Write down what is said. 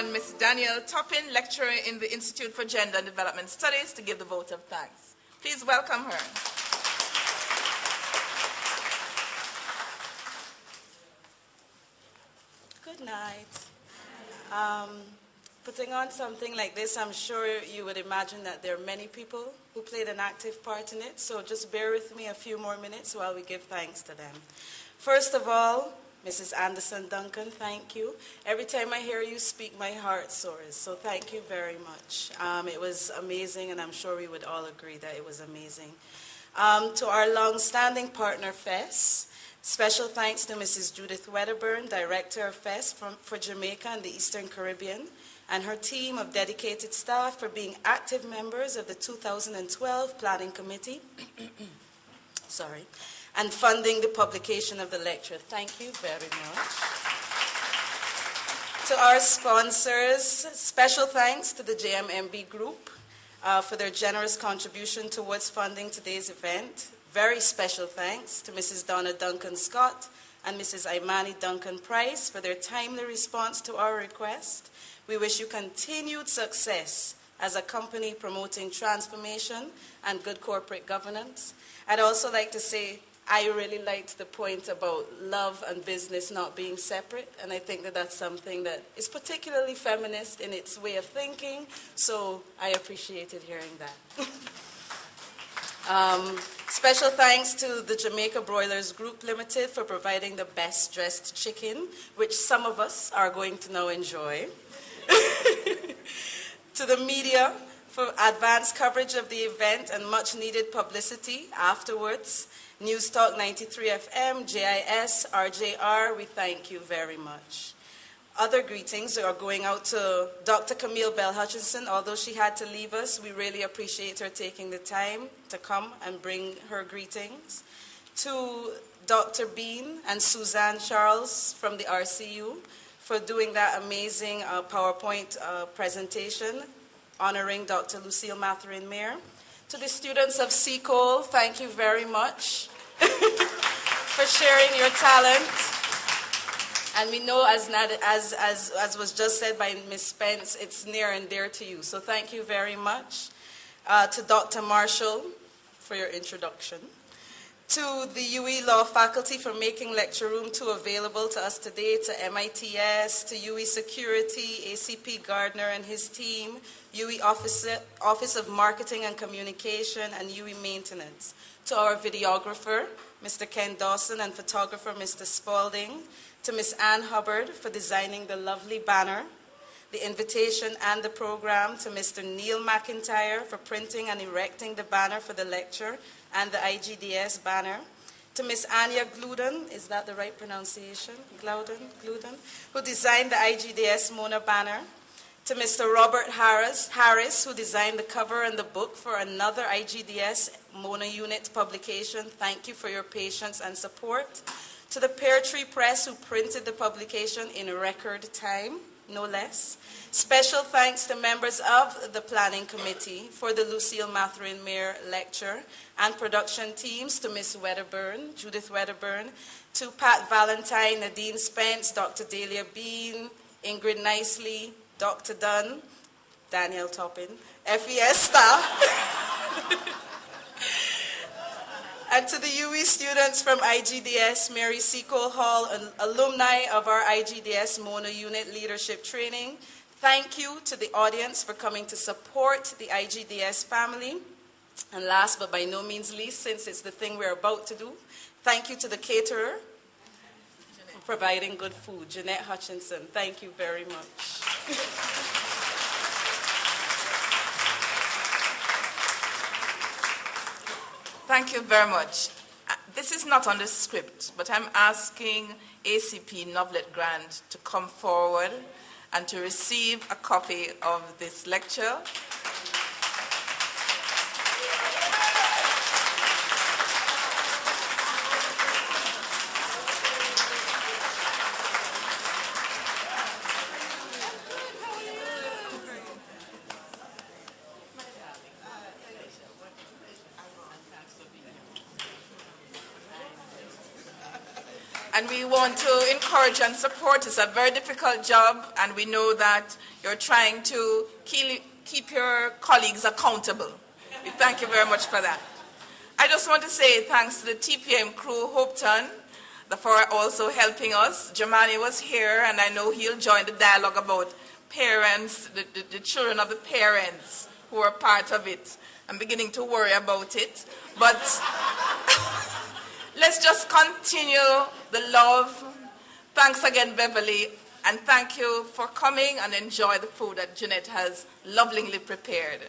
on Ms. Danielle Toppin, lecturer in the Institute for Gender and Development Studies, to give the vote of thanks. Please welcome her. Good night. Putting on something like this, I'm sure you would imagine that there are many people who played an active part in it, so just bear with me a few more minutes while we give thanks to them. First of all, Mrs. Anderson Duncan, thank you. Every time I hear you speak, my heart soars, so thank you very much. It was amazing, and I'm sure we would all agree that it was amazing. To our long-standing partner, FES, special thanks to Mrs. Judith Wedderburn, Director of FES for Jamaica and the Eastern Caribbean, and her team of dedicated staff for being active members of the 2012 Planning Committee. Sorry. And funding the publication of the lecture. Thank you very much. To our sponsors, special thanks to the JMMB Group for their generous contribution towards funding today's event. Very special thanks to Mrs. Donna Duncan Scott and Mrs. Imani Duncan Price for their timely response to our request. We wish you continued success as a company promoting transformation and good corporate governance. I'd also like to say I really liked the point about love and business not being separate, and I think that that's something that is particularly feminist in its way of thinking, so I appreciated hearing that. Special thanks to the Jamaica Broilers Group Limited for providing the best dressed chicken, which some of us are going to now enjoy. To the media for advanced coverage of the event and much needed publicity afterwards. News Talk 93 FM, JIS, RJR, we thank you very much. Other greetings are going out to Dr. Camille Bell Hutchinson. Although she had to leave us, we really appreciate her taking the time to come and bring her greetings. To Dr. Bean and Suzanne Charles from the RCU for doing that amazing PowerPoint presentation honoring Dr. Lucille Mathurin-Mair. To the students of CECOL, thank you very much for sharing your talent. And we know, as was just said by Ms. Spence, it's near and dear to you. So thank you very much. To Dr. Marshall for your introduction. To the UE Law faculty for making Lecture Room 2 available to us today, to MITS, to UE Security, ACP Gardner and his team, UE Office of Marketing and Communication, and UE Maintenance. To our videographer, Mr. Ken Dawson, and photographer, Mr. Spalding. To Ms. Ann Hubbard for designing the lovely banner, the invitation and the program. To Mr. Neil McIntyre for printing and erecting the banner for the lecture and the IGDS banner. To Ms. Anya Gluden, is that the right pronunciation? Gluden, who designed the IGDS Mona banner. To Mr. Robert Harris, who designed the cover and the book for another IGDS Mona unit publication. Thank you for your patience and support. To the Pear Tree Press, who printed the publication in record time, no less. Special thanks to members of the Planning Committee for the Lucille Mathurin-Mair lecture and production teams, to Ms. Wedderburn, Judith Wedderburn, to Pat Valentine, Nadine Spence, Dr. Delia Bean, Ingrid Nicely, Dr. Dunn, Danielle Toppin, FES staff, and to the UE students from IGDS Mary Seacole Hall, alumni of our IGDS Mona Unit Leadership Training. Thank you to the audience for coming to support the IGDS family. And last but by no means least, since it's the thing we're about to do, thank you to the caterer for providing good food, Jeanette Hutchinson. Thank you very much. Thank you very much. This is not on the script, but I'm asking ACP Novelet Grant to come forward and to receive a copy of this lecture. And we want to encourage and support. It's a very difficult job, and we know that you're trying to keep your colleagues accountable. We thank you very much for that. I just want to say thanks to the TPM crew, Hopeton, for also helping us. Jamani was here, and I know he'll join the dialogue about parents, the children of the parents who are part of it. I'm beginning to worry about it. But let's just continue the love. Thanks again, Beverly, and thank you for coming, and enjoy the food that Jeanette has lovingly prepared.